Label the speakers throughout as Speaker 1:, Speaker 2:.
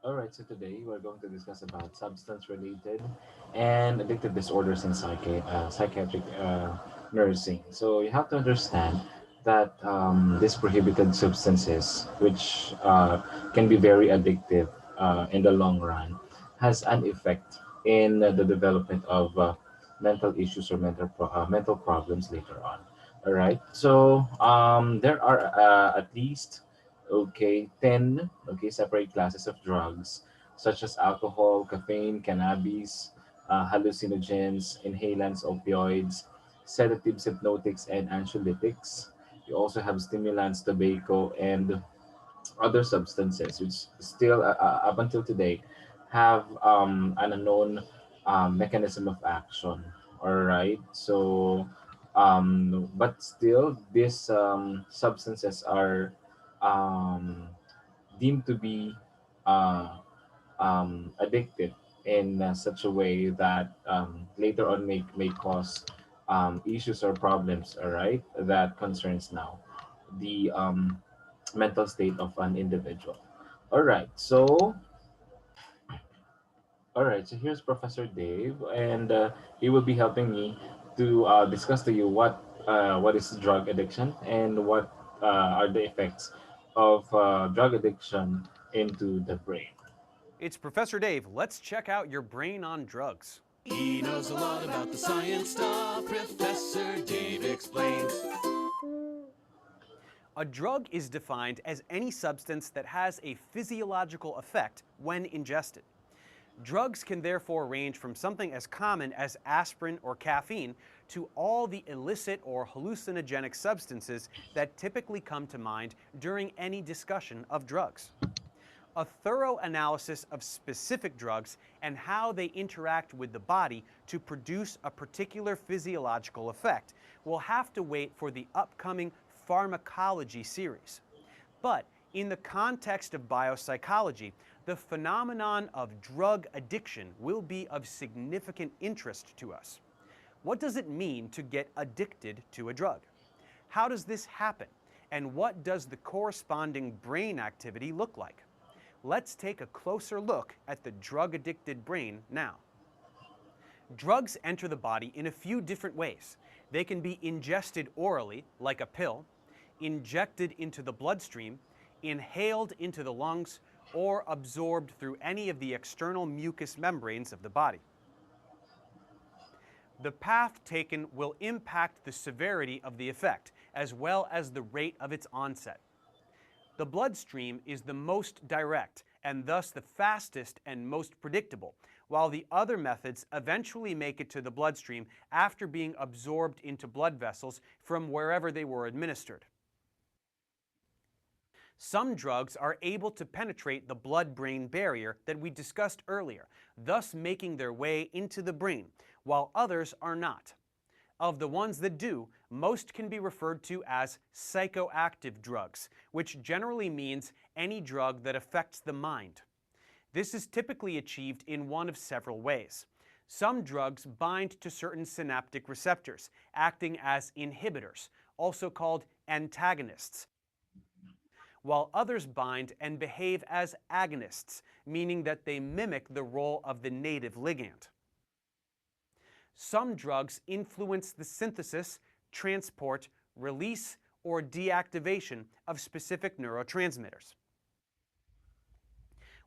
Speaker 1: All right, so today we're going to discuss about substance-related and addictive disorders in psychiatric nursing. So you have to understand that these prohibited substances, which can be very addictive in the long run, has an effect in the development of mental issues or mental problems later on. All right, so there are at least okay 10 separate classes of drugs such as alcohol, caffeine, cannabis, hallucinogens, inhalants, opioids, sedatives, hypnotics, and anxiolytics. You also have stimulants, tobacco, and other substances which still up until today have an unknown mechanism of action. All right, so but still these substances are um, deemed to be uh, addictive in such a way that later on may cause issues or problems, all right, that concerns now the mental state of an individual. All right, so here's Professor Dave, and he will be helping me to discuss to you what is drug addiction and what are the effects of drug addiction into the brain.
Speaker 2: It's Professor Dave. Let's check out your brain on drugs.
Speaker 3: He knows a lot about the science stuff. Professor Dave explains.
Speaker 2: A drug is defined as any substance that has a physiological effect when ingested. Drugs can therefore range from something as common as aspirin or caffeine to all the illicit or hallucinogenic substances that typically come to mind during any discussion of drugs. A thorough analysis of specific drugs and how they interact with the body to produce a particular physiological effect will have to wait for the upcoming Pharmacology series. But in the context of biopsychology, the phenomenon of drug addiction will be of significant interest to us. What does it mean to get addicted to a drug? How does this happen? And what does the corresponding brain activity look like? Let's take a closer look at the drug-addicted brain now. Drugs enter the body in a few different ways. They can be ingested orally, like a pill, injected into the bloodstream, inhaled into the lungs, or absorbed through any of the external mucous membranes of the body. The path taken will impact the severity of the effect, as well as the rate of its onset. The bloodstream is the most direct and thus the fastest and most predictable, while the other methods eventually make it to the bloodstream after being absorbed into blood vessels from wherever they were administered. Some drugs are able to penetrate the blood-brain barrier that we discussed earlier, thus making their way into the brain, while others are not. Of the ones that do, most can be referred to as psychoactive drugs, which generally means any drug that affects the mind. This is typically achieved in one of several ways. Some drugs bind to certain synaptic receptors, acting as inhibitors, also called antagonists, while others bind and behave as agonists, meaning that they mimic the role of the native ligand. Some drugs influence the synthesis, transport, release, or deactivation of specific neurotransmitters.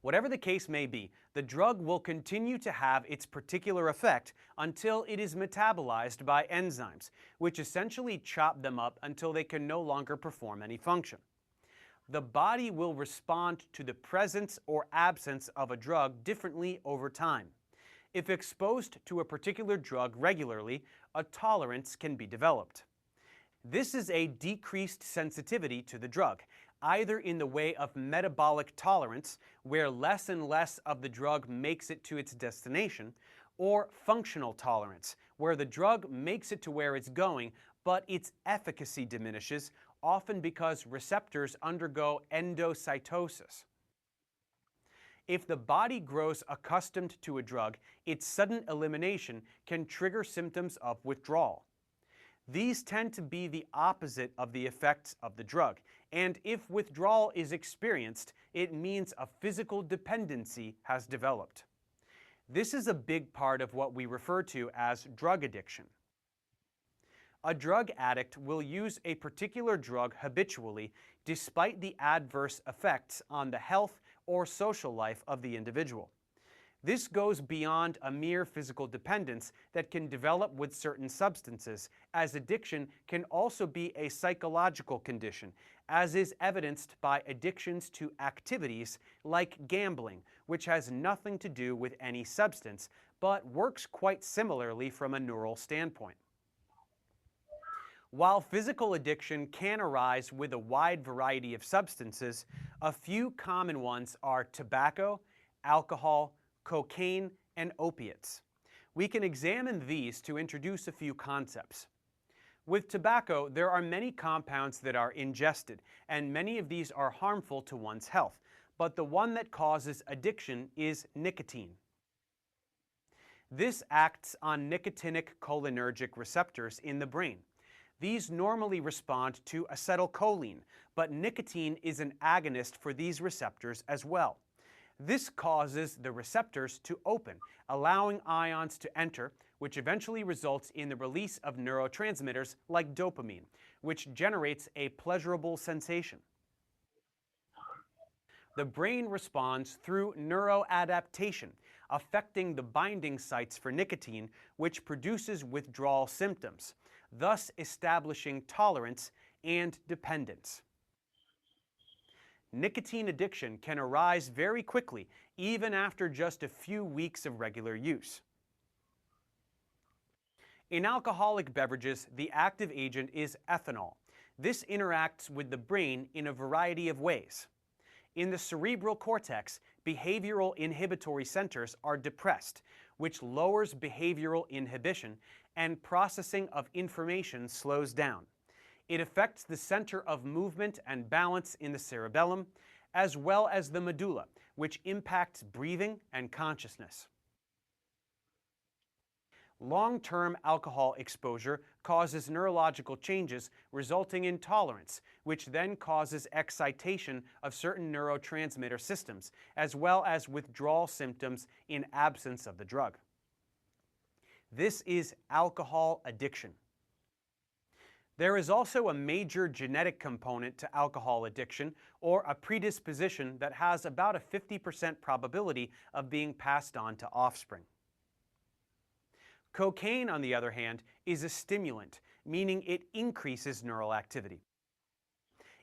Speaker 2: Whatever the case may be, the drug will continue to have its particular effect until it is metabolized by enzymes, which essentially chop them up until they can no longer perform any function. The body will respond to the presence or absence of a drug differently over time. If exposed to a particular drug regularly, a tolerance can be developed. This is a decreased sensitivity to the drug, either in the way of metabolic tolerance, where less and less of the drug makes it to its destination, or functional tolerance, where the drug makes it to where it's going, but its efficacy diminishes, often because receptors undergo endocytosis. If the body grows accustomed to a drug, its sudden elimination can trigger symptoms of withdrawal. These tend to be the opposite of the effects of the drug, And if withdrawal is experienced, it means a physical dependency has developed. This is a big part of what we refer to as drug addiction. A drug addict will use a particular drug habitually despite the adverse effects on the health or social life of the individual. This goes beyond a mere physical dependence that can develop with certain substances, as addiction can also be a psychological condition, as is evidenced by addictions to activities like gambling, which has nothing to do with any substance, but works quite similarly from a neural standpoint. While physical addiction can arise with a wide variety of substances, a few common ones are tobacco, alcohol, cocaine, and opiates. We can examine these to introduce a few concepts. With tobacco, there are many compounds that are ingested, and many of these are harmful to one's health, but the one that causes addiction is nicotine. This acts on nicotinic cholinergic receptors in the brain. These normally respond to acetylcholine, but nicotine is an agonist for these receptors as well. This causes the receptors to open, allowing ions to enter, which eventually results in the release of neurotransmitters like dopamine, which generates a pleasurable sensation. The brain responds through neuroadaptation, affecting the binding sites for nicotine, which produces withdrawal symptoms, thus establishing tolerance and dependence. Nicotine addiction can arise very quickly, even after just a few weeks of regular use. In alcoholic beverages, the active agent is ethanol. This interacts with the brain in a variety of ways. In the cerebral cortex, behavioral inhibitory centers are depressed, which lowers behavioral inhibition, and processing of information slows down. It affects the center of movement and balance in the cerebellum, as well as the medulla, which impacts breathing and consciousness. Long-term alcohol exposure causes neurological changes resulting in tolerance, which then causes excitation of certain neurotransmitter systems, as well as withdrawal symptoms in absence of the drug. This is alcohol addiction. There is also a major genetic component to alcohol addiction, or a predisposition that has about a 50% probability of being passed on to offspring. Cocaine, on the other hand, is a stimulant, meaning it increases neural activity.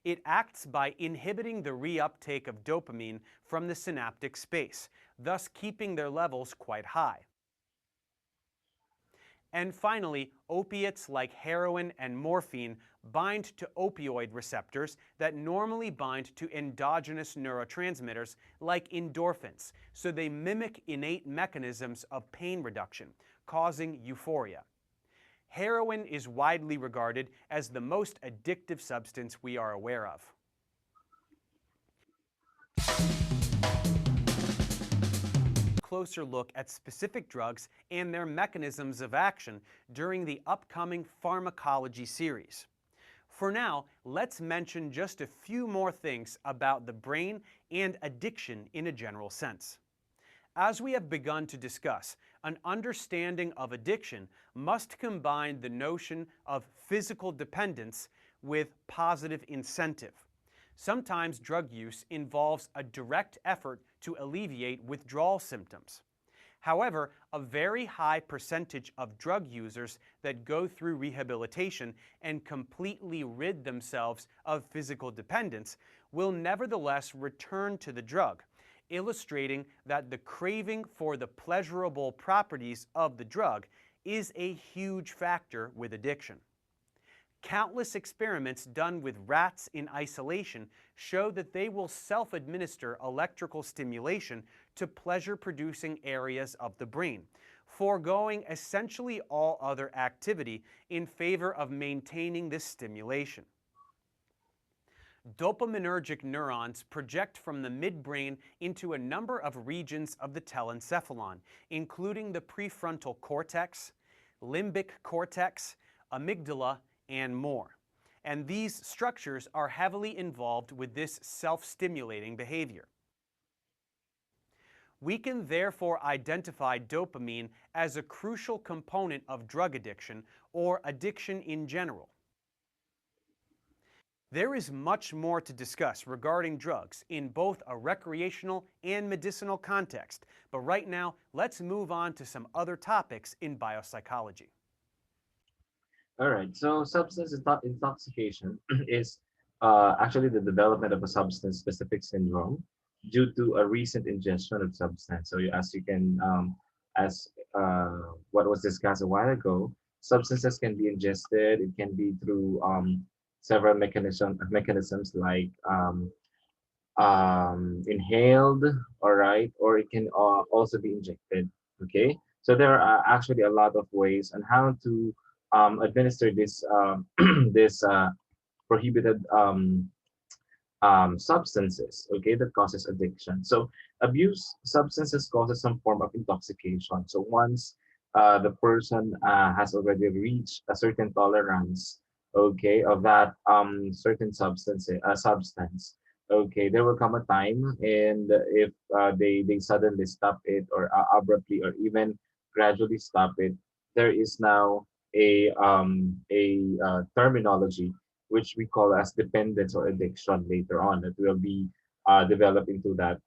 Speaker 2: It acts by inhibiting the reuptake of dopamine from the synaptic space, thus keeping their levels quite high. And finally, opiates like heroin and morphine bind to opioid receptors that normally bind to endogenous neurotransmitters like endorphins, so they mimic innate mechanisms of pain reduction, causing euphoria. Heroin is widely regarded as the most addictive substance we are aware of. Closer look at specific drugs and their mechanisms of action during the upcoming Pharmacology series. For now, let's mention just a few more things about the brain and addiction in a general sense. As we have begun to discuss, an understanding of addiction must combine the notion of physical dependence with positive incentive. Sometimes drug use involves a direct effort to alleviate withdrawal symptoms. However, a very high percentage of drug users that go through rehabilitation and completely rid themselves of physical dependence will nevertheless return to the drug, illustrating that the craving for the pleasurable properties of the drug is a huge factor with addiction. Countless experiments done with rats in isolation show that they will self-administer electrical stimulation to pleasure-producing areas of the brain, foregoing essentially all other activity in favor of maintaining this stimulation. Dopaminergic neurons project from the midbrain into a number of regions of the telencephalon, including the prefrontal cortex, limbic cortex, amygdala, and more. and these structures are heavily involved with this self-stimulating behavior. We can therefore identify dopamine as a crucial component of drug addiction or addiction in general. There is much more to discuss regarding drugs in both a recreational and medicinal context, but right now, let's move on to some other topics in biopsychology.
Speaker 1: All right. So intoxication is actually the development of a substance-specific syndrome due to a recent ingestion of substance. So as you can, as what was discussed a while ago, substances can be ingested. It can be through several mechanisms like inhaled, all right, or it can also be injected. Okay, so there are actually a lot of ways on how to administer this this prohibited substances, okay, that causes addiction. So abuse substances causes some form of intoxication. So once the person has already reached a certain tolerance, okay, of that certain substance, okay, there will come a time, and if they suddenly stop it, or abruptly, or even gradually stop it, there is now a terminology which we call as dependence or addiction later on, that will be developed into that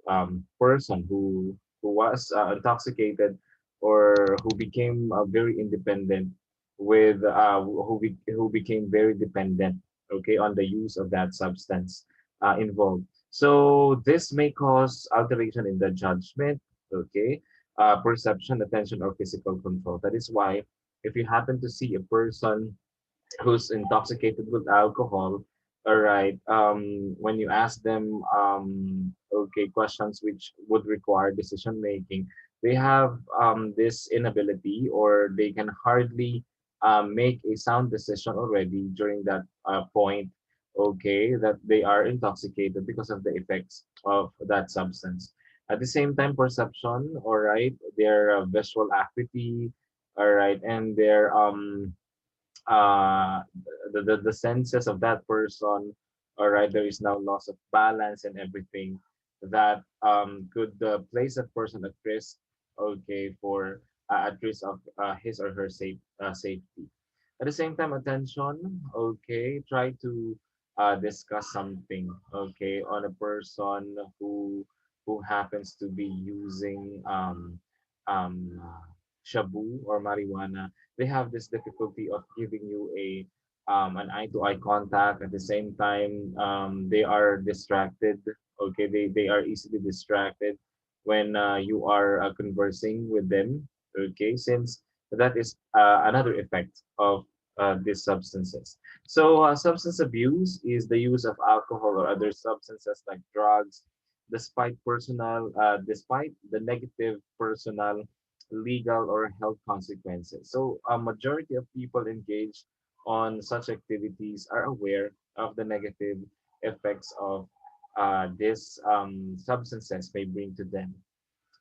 Speaker 1: person who was intoxicated, or who became very independent with who became very dependent, okay, on the use of that substance involved. So this may cause alteration in the judgment, okay, perception, attention, or physical control. That is why if you happen to see a person who's intoxicated with alcohol, all right, when you ask them okay, questions which would require decision making, they have this inability, or they can hardly make a sound decision already during that point, okay, that they are intoxicated because of the effects of that substance. At the same time, perception, all right, their visual acuity, all right, and their uh the senses of that person, all right, there is now loss of balance and everything that could place that person at risk, okay, for at risk of his or her safety. At the same time, attention, okay, try to discuss something, okay, on a person who happens to be using shabu or marijuana. They have this difficulty of giving you a an eye-to-eye contact. At the same time, they are distracted. Okay, they are easily distracted when you are conversing with them. Okay, since that is another effect of these substances. So substance abuse is the use of alcohol or other substances like drugs, despite the negative personal, legal, or health consequences. So a majority of people engaged on such activities are aware of the negative effects of these substances may bring to them.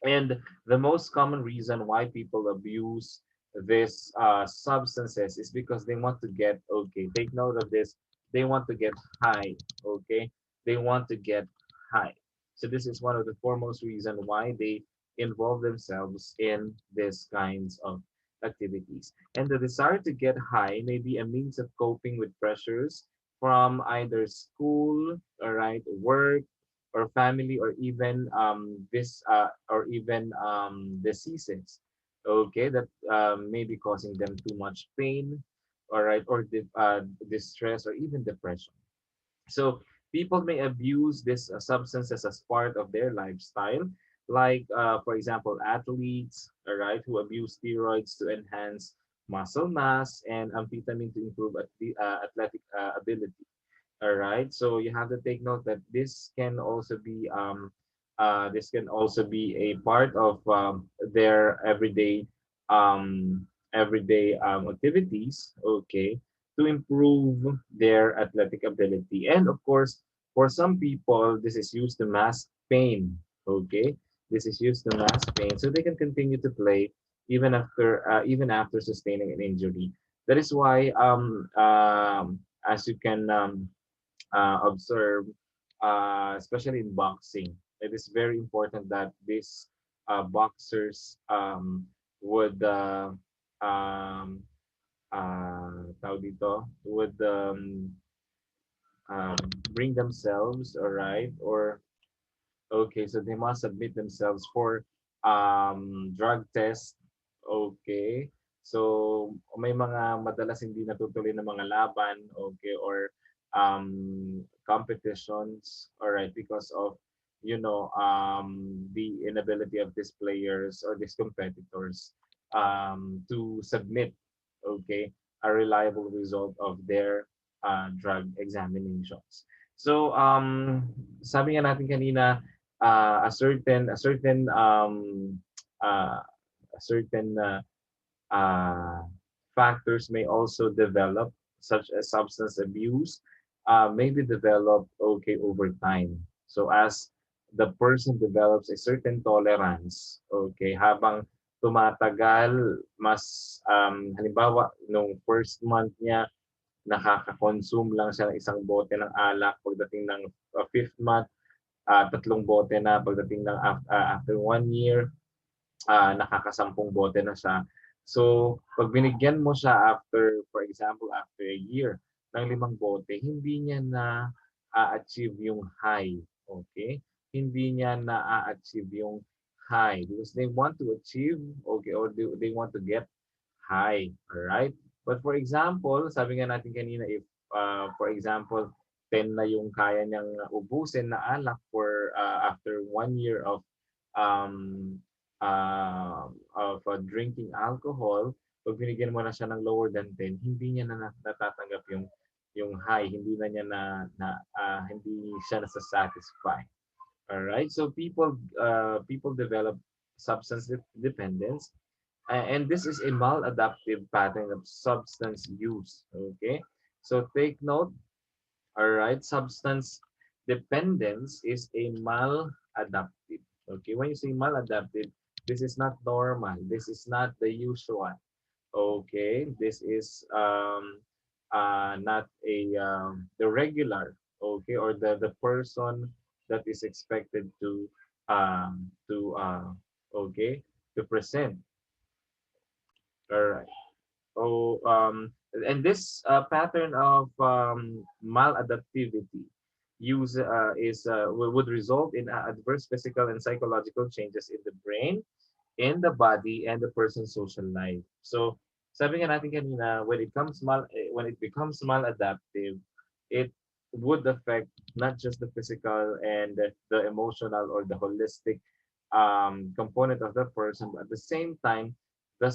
Speaker 1: And the most common reason why people abuse these substances is because they want to get, okay, take note of this, they want to get high, okay? They want to get high. So this is one of the foremost reason why they involve themselves in these kinds of activities. And the desire to get high may be a means of coping with pressures from either school, all right, work, or family, or even this or even diseases, okay, that may be causing them too much pain, all right, or distress, or even depression. So people may abuse these substances as part of their lifestyle, like for example, athletes, all right, who abuse steroids to enhance muscle mass, and amphetamine to improve athletic ability. All right. So you have to take note that this can also be a part of their everyday activities, okay, to improve their athletic ability. And of course, for some people, this is used to mask pain, okay? This is used to mask pain so they can continue to play even after sustaining an injury. That is why as you can observe, especially in boxing, it is very important that these boxers would um, tawag dito, would um, bring themselves, all right, or okay, so they must submit themselves for drug test. Okay. So may mga madalas hindi natutuloy na mga laban, okay, or competitions, all right, because of the inability of these players or these competitors to submit, okay, a reliable result of their drug examinations. So sabi nga natin kanina, uh, a certain factors may also develop, such as substance abuse, may be developed, okay, over time. So as the person develops a certain tolerance, okay, habang tumatagal, mas halimbawa nung first month niya nakaka-consume lang siya ng isang bote ng alak, pagdating ng fifth month, tatlong bote na, pagdating ng after 1 year, nakakasampung bote na siya. So, pag binigyan mo siya after, for example, after a year ng 5 bote, hindi niya na achieve yung high. Okay? Hindi niya na achieve yung high because they want to achieve, okay, or they want to get high. Alright? But for example, sabi nga natin kanina, if for example, 10 na yung kaya niyang ubusin na alak for after 1 year um, drinking alcohol, pag binigyan mo na siya ng lower than 10, hindi niya na natatanggap yung high, hindi na niya hindi siya nasa-satisfy. All right? So people develop substance dependence, and this is a maladaptive pattern of substance use. Okay? So take note. All right, substance dependence is a maladaptive. Okay, when you say maladaptive, this is not normal. This is not the usual. Okay, this is not a the regular. Okay, or the person that is expected to okay, to present. All right. Oh, and this pattern of maladaptivity would result in adverse physical and psychological changes in the brain, in the body, and the person's social life. So, sabi nga natin kanina, when it becomes maladaptive, it would affect not just the physical and the emotional or the holistic component of the person, but at the same time, the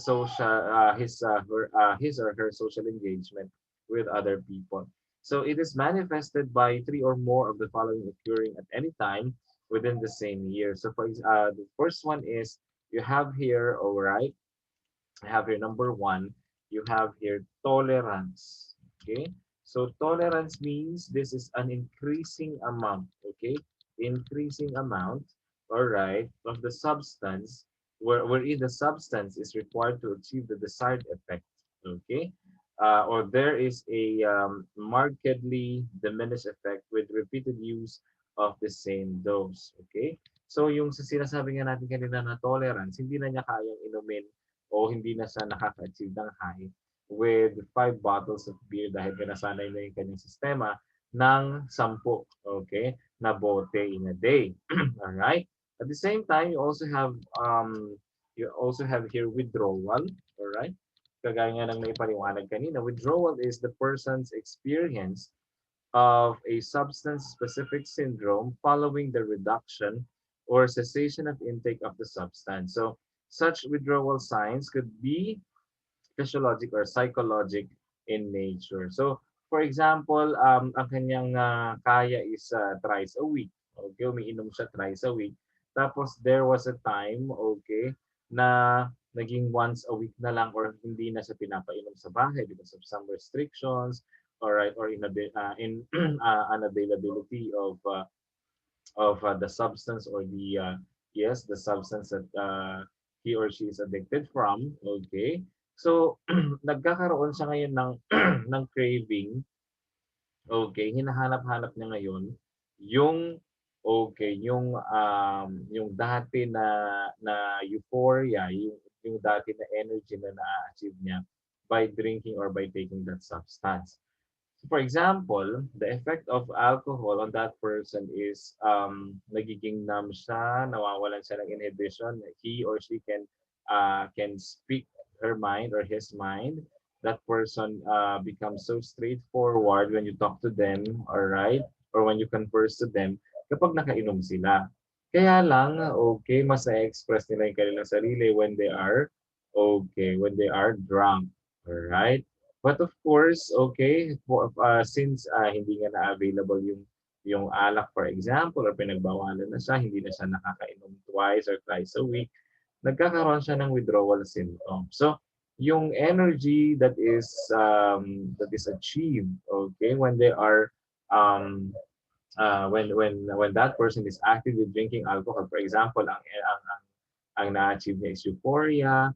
Speaker 1: his or her social engagement with other people. So it is manifested by three or more of the following occurring at any time within the same year. So the first one is you have here, all right, I have here number one, you have here tolerance. Okay. So tolerance means this is an increasing amount. Okay. Increasing amount, all right, of the substance wherein the substance is required to achieve the desired effect. Okay. Or there is a markedly diminished effect with repeated use of the same dose. Okay. So yung sa sinasabi nga natin kanina na tolerance, hindi na niya kayang inumin o hindi na siya nakaka-achieve ng high with 5 bottles of beer dahil nasanay na yung kanyang sistema ng 10, okay, na bote in a day. All right. At the same time, you also have here withdrawal. All right. Kagaya nga ng naipaliwanag kanina, withdrawal is the person's experience of a substance-specific syndrome following the reduction or cessation of intake of the substance. So, such withdrawal signs could be physiologic or psychologic in nature. So, for example, ang kanyang kaya is thrice a week. Okay, umiinom siya thrice a week. Tapos, there was a time, okay, na naging once a week na lang or hindi na siya pinapainom sa bahay because of some restrictions, all right, or in unavailability of the substance or the substance that he or she is addicted from. Okay, so nagkakaroon siya ngayon ng ng craving, Okay, hinahanap-hanap niya ngayon yung yung dati na euphoria, yung dati na energy na na-achieve niya by drinking or by taking that substance. So for example, the effect of alcohol on that person is nagiging numb siya, nawawalan siya ng inhibition. He or she can speak her mind or his mind. That person becomes so straightforward when you talk to them, all right, or when you converse to them kapag nakainom sila. Kaya lang, okay, mas na-express nila yung kanilang sarili when they are drunk, all right? But of course, okay, since hindi nga na-available yung alak for example or pinagbawalan na siya, hindi na siya nakakainom twice or thrice a week, nagkakaroon siya ng withdrawal symptoms. So, yung energy that is achieved, okay, when they are when that person is actively drinking alcohol, for example, ang na-achieve niya is euphoria,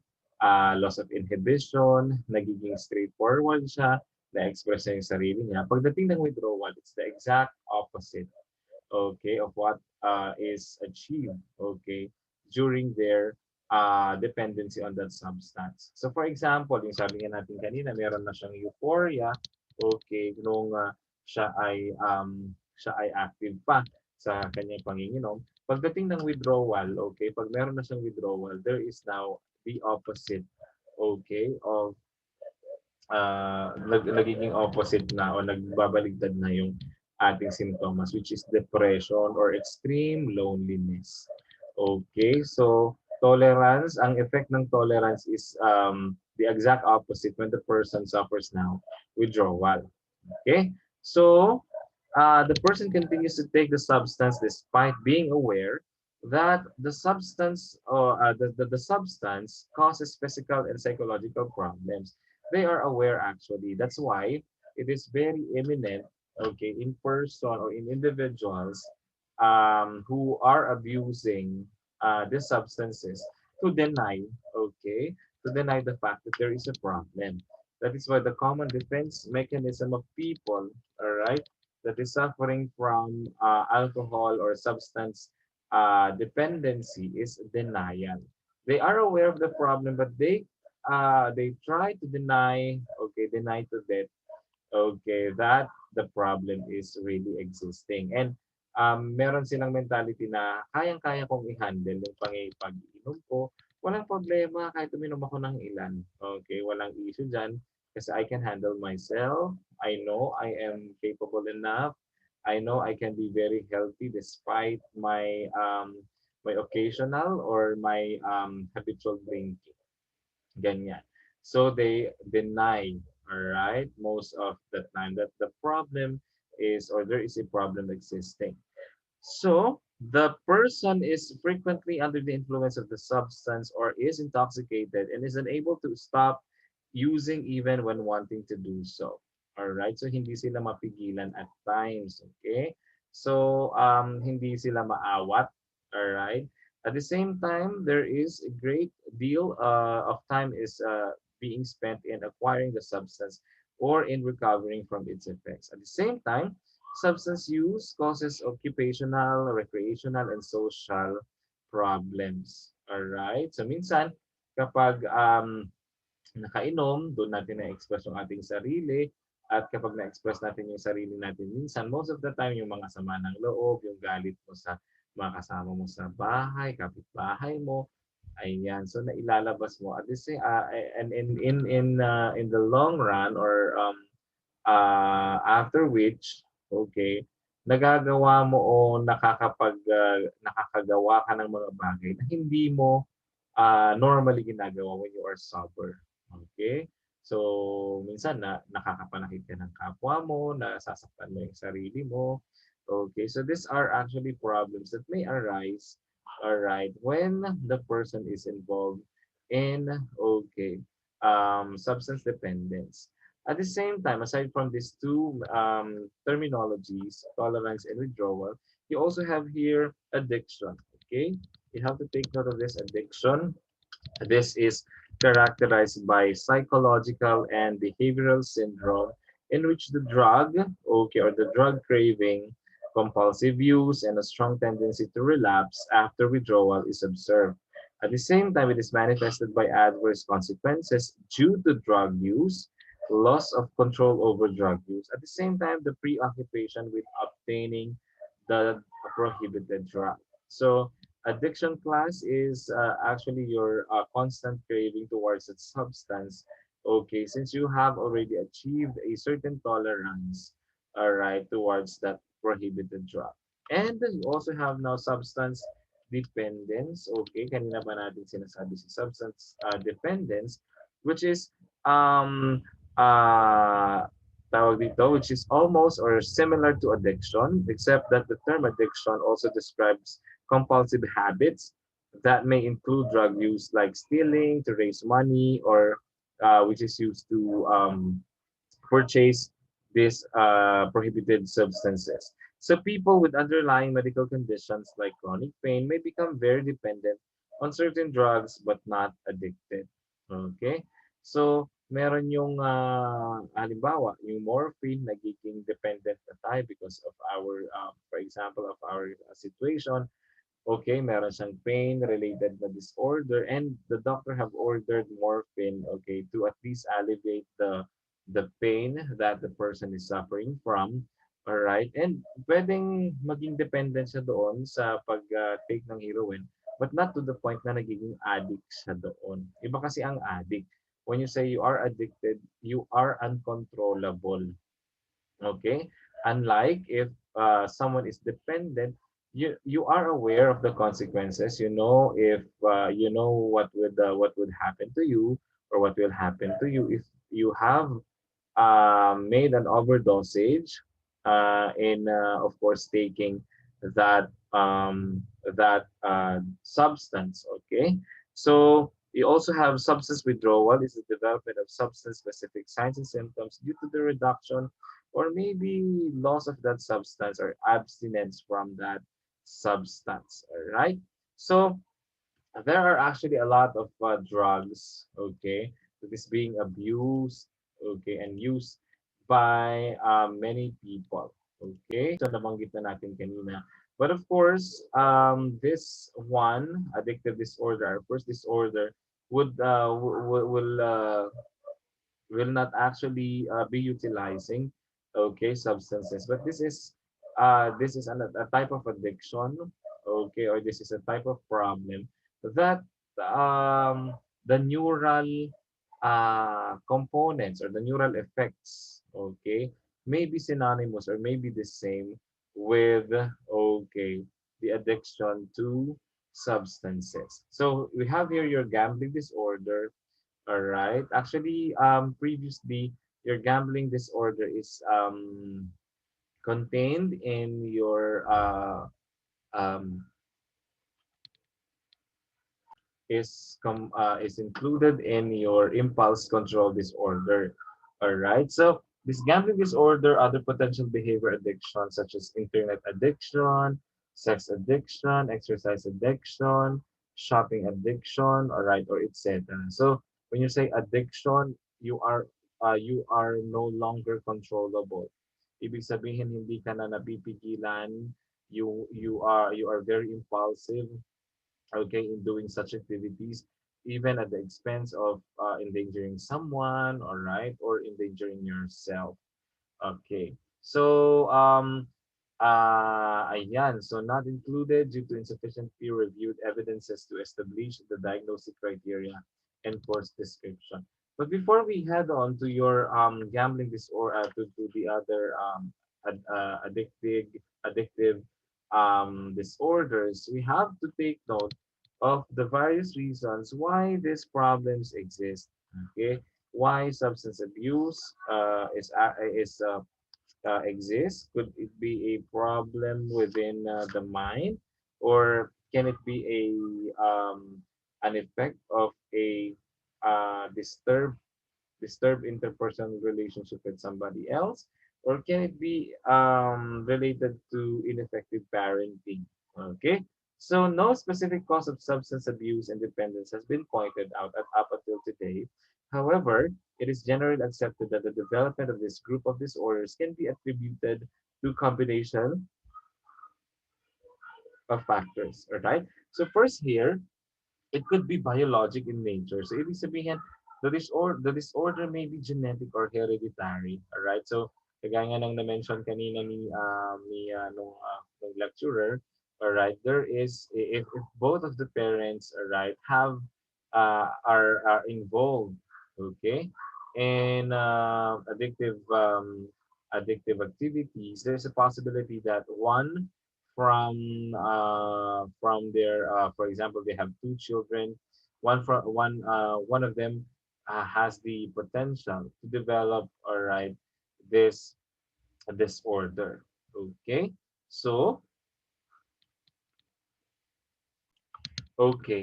Speaker 1: loss of inhibition, nagiging straightforward siya, na-express niya yung sarili niya. Pagdating ng withdrawal, it's the exact opposite, okay, of what is achieved, okay, during their dependency on that substance. So for example, yung sabi nga natin kanina, meron na siyang euphoria, okay, nung siya ay active pa sa kanyang panginginom. Pagdating ng withdrawal, okay, pag meron na siyang withdrawal, there is now the opposite, okay, of nagiging opposite na o nagbabaligtad na yung ating symptoms, which is depression or extreme loneliness. Okay, so tolerance, ang effect ng tolerance is the exact opposite when the person suffers now withdrawal. Okay, so the person continues to take the substance despite being aware that the substance causes physical and psychological problems. They are aware actually. That's why it is very eminent, okay, in person or in individuals who are abusing these substances to deny, okay, to deny the fact that there is a problem. That is why the common defense mechanism of people, all right, that is suffering from alcohol or substance dependency is denial. They are aware of the problem, but they try to deny to death, okay, that the problem is really existing. And meron silang mentality na kayang-kaya kong i-handle yung pag-iinom ko. Walang problema kahit uminom ako ng ilan. Okay, walang issue dyan kasi I can handle myself. I know I am capable enough. I know I can be very healthy despite my occasional or my habitual drinking. Ganyan. So they deny, all right, most of the time that the problem is or there is a problem existing. So the person is frequently under the influence of the substance or is intoxicated and is unable to stop using even when wanting to do so. All right? So hindi sila mapigilan at times, okay? So hindi sila maawat, all right? At the same time, there is a great deal of time is being spent in acquiring the substance or in recovering from its effects. At the same time, substance use causes occupational, recreational, and social problems. Alright? So minsan, kapag nakainom, doon natin na-express yung ating sarili. At kapag na-express natin yung sarili natin, minsan, most of the time, yung mga sama ng loob, yung galit mo sa mga kasama mo sa bahay, kapitbahay mo, ayan. So, nailalabas mo. At this, and in the long run or after which, okay, nagagawa mo o nakakagawa ka ng mga bagay na hindi mo normally ginagawa when you are sober. Okay? So, minsan nakakapanakit ka ng kapwa mo, nasasaktan mo yung sarili mo. Okay? So, these are actually problems that may arise, alright, when the person is involved in, okay, substance dependence. At the same time, aside from these two terminologies, tolerance and withdrawal, you also have here addiction. Okay? You have to take note of this addiction. This is characterized by psychological and behavioral syndrome in which the drug, okay, or the drug craving, compulsive use, and a strong tendency to relapse after withdrawal is observed. At the same time, it is manifested by adverse consequences due to drug use, loss of control over drug use. At the same time, the preoccupation with obtaining the prohibited drug. So, addiction class is actually your constant craving towards that substance. Okay, since you have already achieved a certain tolerance, all right, towards that prohibited drug. And then you also have now substance dependence. Okay, kanina pa natin sinasabi si substance dependence, which is um uh tawag dito, which is almost or similar to addiction, except that the term addiction also describes compulsive habits that may include drug use like stealing to raise money or which is used to purchase these prohibited substances. So people with underlying medical conditions like chronic pain may become very dependent on certain drugs but not addicted. Okay? So meron yung halimbawa, yung morphine nagiging dependent na tayo because of our for example of our situation. Okay, meron siyang pain-related na disorder and the doctor have ordered morphine, okay, to at least alleviate the pain that the person is suffering from. All right? And pwedeng maging dependent siya doon sa pag-take ng heroin, but not to the point na nagiging addict siya doon. Iba kasi ang addict. When you say you are addicted, you are uncontrollable. Okay, unlike if someone is dependent, you are aware of the consequences. You know if you know what would happen to you or what will happen to you if you have made an overdosage in of course taking that substance. Okay, so you also have substance withdrawal. This is the development of substance specific signs and symptoms due to the reduction or maybe loss of that substance or abstinence from that substance. All right, so there are actually a lot of drugs, okay, that is being abused, okay, and used by many people, okay. So nabanggit na natin kanina. But of course, this one, addictive disorder, our first disorder, would will not actually be utilizing okay substances, but this is a type of addiction, okay, or this is a type of problem that um the neural components or the neural effects, okay, may be synonymous or may be the same with okay the addiction to substances. So we have here your gambling disorder. All right. Actually, previously, your gambling disorder is contained in your um, is included in your impulse control disorder. All right. So this gambling disorder, other potential behavior addictions such as internet addiction, sex addiction, exercise addiction, shopping addiction, all right, or etc. So when you say addiction, you are no longer controllable. Ibig sabihin hindi ka na napipigilan. You are very impulsive, okay, in doing such activities, even at the expense of endangering someone, all right, or endangering yourself. Okay. So, ayan. So, not included due to insufficient peer-reviewed evidences to establish the diagnostic criteria and course description. But before we head on to your gambling disorder, to the other addictive disorders, we have to take note of the various reasons why these problems exist. Okay, why substance abuse exists? Could it be a problem within the mind, or can it be a an effect of a disturbed interpersonal relationship with somebody else, or can it be related to ineffective parenting? Okay, so no specific cause of substance abuse and dependence has been pointed out up until today. However, it is generally accepted that the development of this group of disorders can be attributed to combination of factors. All right. So first here, it could be biologic in nature. So ibig sabihin, the disorder may be genetic or hereditary. All right. So kagaya nga ng na-mention kanina nung lecturer, all right, there is if both of the parents, all right, are involved, okay, in addictive activities, there's a possibility that one from their for example, they have two children, one of them has the potential to develop, all right, this disorder. Okay, so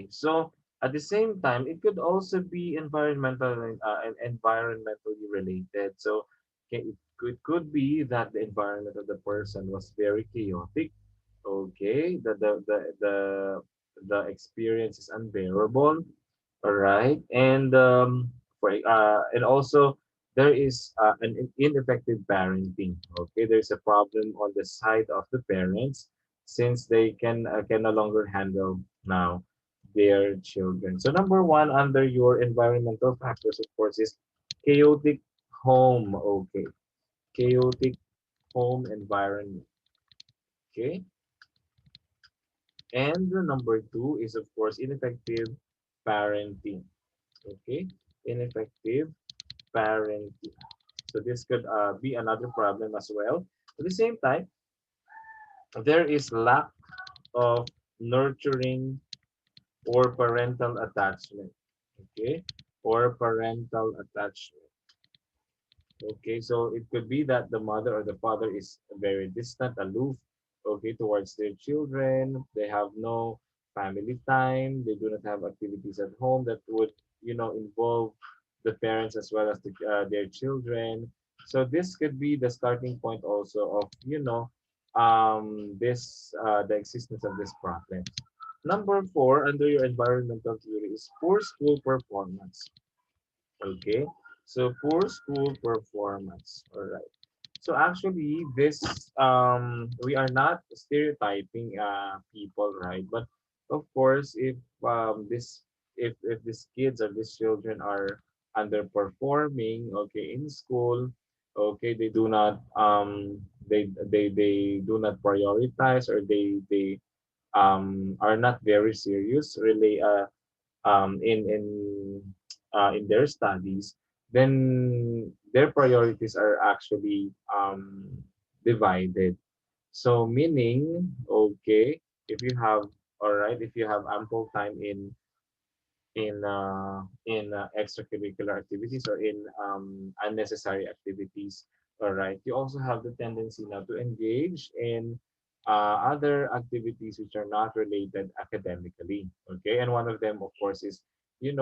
Speaker 1: so at the same time, it could also be environmentally related. So it could be that the environment of the person was very chaotic. Okay, the experience is unbearable. All right, and also there is an ineffective parenting. Okay, there's a problem on the side of the parents since they can no longer handle now their children. So number one under your environmental factors, of course, is chaotic home. Okay, chaotic home environment. Okay, and the number two is, of course, ineffective parenting. Okay, ineffective parenting. So this could be another problem as well. At the same time, there is lack of nurturing or parental attachment. Okay, or parental attachment. Okay, so it could be that the mother or the father is very distant, aloof, okay, towards their children. They have no family time. They do not have activities at home that would, involve the parents as well as their children. So this could be the starting point also of, the existence of this problem. Number four, under your environmental theory, is poor school performance. Okay, so poor school performance. All right. So actually, this we are not stereotyping people, right? But of course, if these kids or these children are underperforming, okay, in school, okay, they do not prioritize, or they are not very serious really in their studies, then their priorities are actually divided. So meaning, okay, if you have all right, if you have ample time in extracurricular activities or in unnecessary activities, all right, you also have the tendency now to engage in other activities which are not related academically. Okay, and one of them, of course, is yung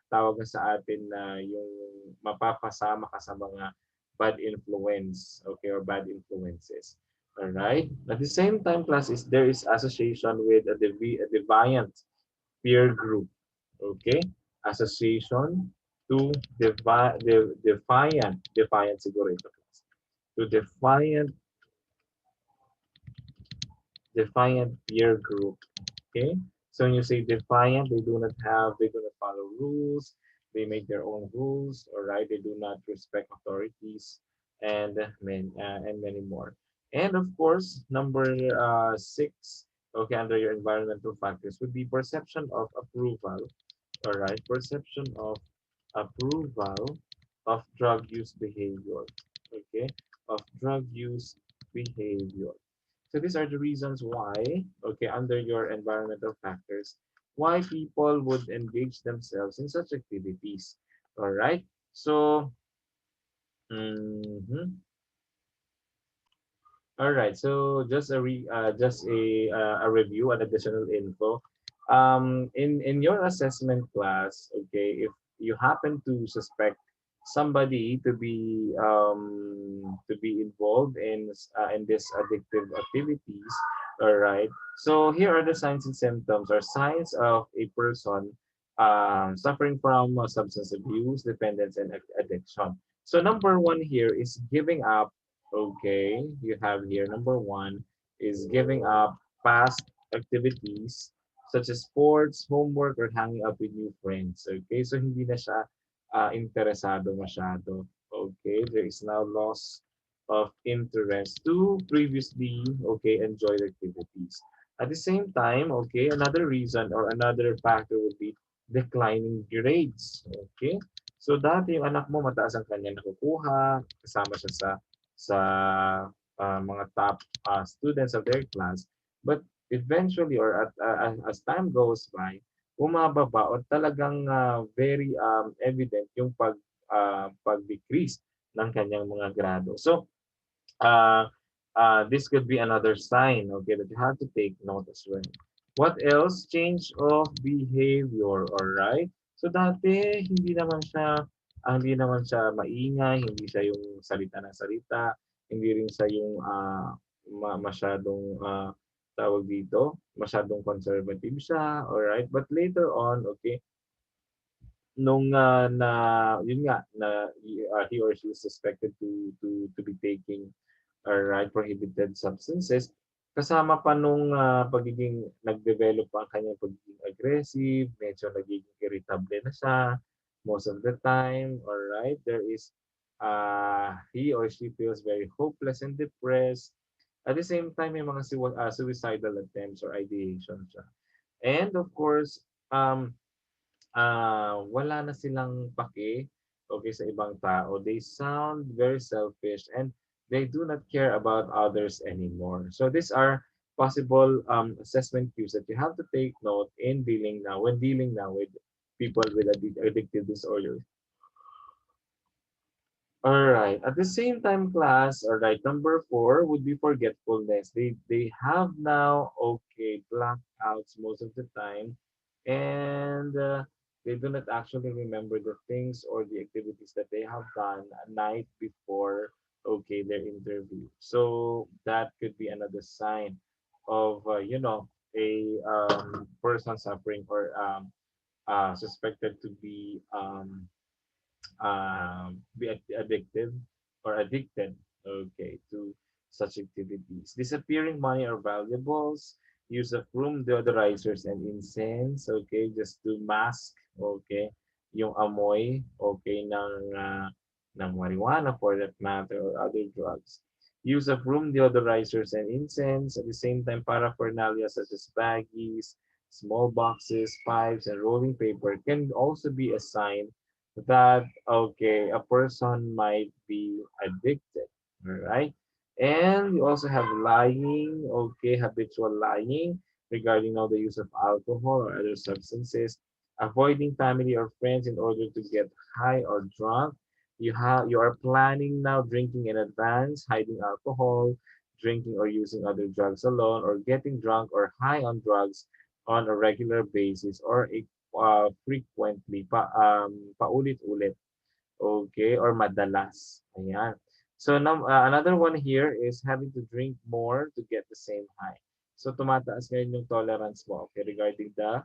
Speaker 1: tawag na sa atin na yung mapapasama ka sa mga bad influence, okay, or bad influences. All right. At the same time, class, is there is association with a deviant peer group. Okay, association to defiant siguro ito, class. To defiant peer group. Okay, so when you say defiant, they do not follow rules. They make their own rules. All right, they do not respect authorities, and many more. And of course, number six, okay, under your environmental factors would be perception of approval. All right, perception of approval of drug use behavior. Okay, of drug use behavior. So these are the reasons why, okay, under your environmental factors, why people would engage themselves in such activities. All right. So, mhm. All right. So just a review and additional info. In your assessment class, okay, if you happen to suspect somebody to be involved in this addictive activities, all right. So here are the signs and symptoms, or signs of a person suffering from substance abuse, dependence, and addiction. So number one here is giving up. Okay, you have here number one is giving up past activities such as sports, homework, or hanging out with new friends. Okay, so hindi na siya interesado masyado. Okay, there is now loss of interest to previously, okay, enjoyed activities. At the same time, okay, another reason or another factor would be declining grades. Okay? So dati yung anak mo mataas ang kanya nakukuha, kasama siya sa mga top students of their class. But eventually or as time goes by, bumababa o talagang very evident yung pag-decrease ng kanyang mga grado. So uh, this could be another sign, okay, that you have to take note as well. What else? Change of behavior, all right? So dati hindi naman siya maingay, hindi siya yung salita na salita, hindi rin siya yung masyadong tawag dito, masyadong conservative siya, all right? But later on, okay, nung na yun nga na he or she is suspected to be taking right, prohibited substances, kasama pa nung pagiging nag-develop pa ang kanyang pagiging aggressive, medyo nagiging irritable na siya most of the time, alright? There is, he or she feels very hopeless and depressed. At the same time, may mga suicidal attempts or ideation siya. And of course, wala na silang pake, okay, sa ibang tao. They sound very selfish and they do not care about others anymore. So these are possible assessment cues that you have to take note in dealing now with people with addictive disorders. All right. At the same time, class, all right, number four would be forgetfulness. They have now, okay, blackouts most of the time, and they do not actually remember the things or the activities that they have done a night before, okay, their interview. So that could be another sign of, a person suffering or suspected to be addictive or addicted, okay, to such activities. Disappearing money or valuables, use of room deodorizers and incense, okay, just to mask, okay, yung amoy, okay, ng marijuana for that matter or other drugs. Use of room deodorizers and incense, at the same time paraphernalia such as baggies, small boxes, pipes, and rolling paper can also be a sign that okay, a person might be addicted, all right? And you also have lying, okay, habitual lying regarding now the use of alcohol or other substances, avoiding family or friends in order to get high or drunk. You are planning now drinking in advance, hiding alcohol, drinking or using other drugs alone, or getting drunk or high on drugs on a regular basis or frequently paulit-ulit, okay, or madalas. Ayan. So another one here is having to drink more to get the same high. So tumataas ngayon yung tolerance mo, okay, regarding the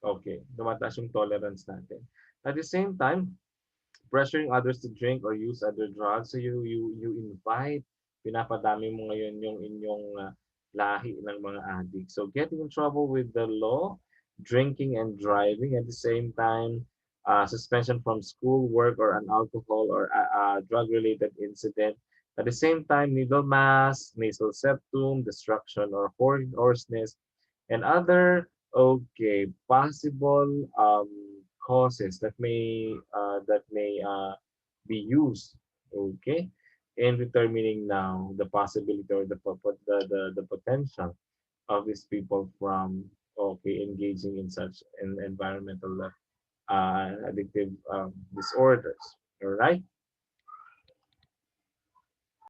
Speaker 1: okay, tumataas yung tolerance natin. At the same time, pressuring others to drink or use other drugs. So you invite, pinapadami mo ngayon yung inyong lahi ng mga addict. So getting in trouble with the law, drinking and driving at the same time, suspension from school, work, or an alcohol or drug-related incident. At the same time, needle mass, nasal septum, destruction or hoarseness, and other okay possible causes that may be used, okay, in determining now the possibility or the potential of these people from okay engaging in such environmental addictive disorders, all right?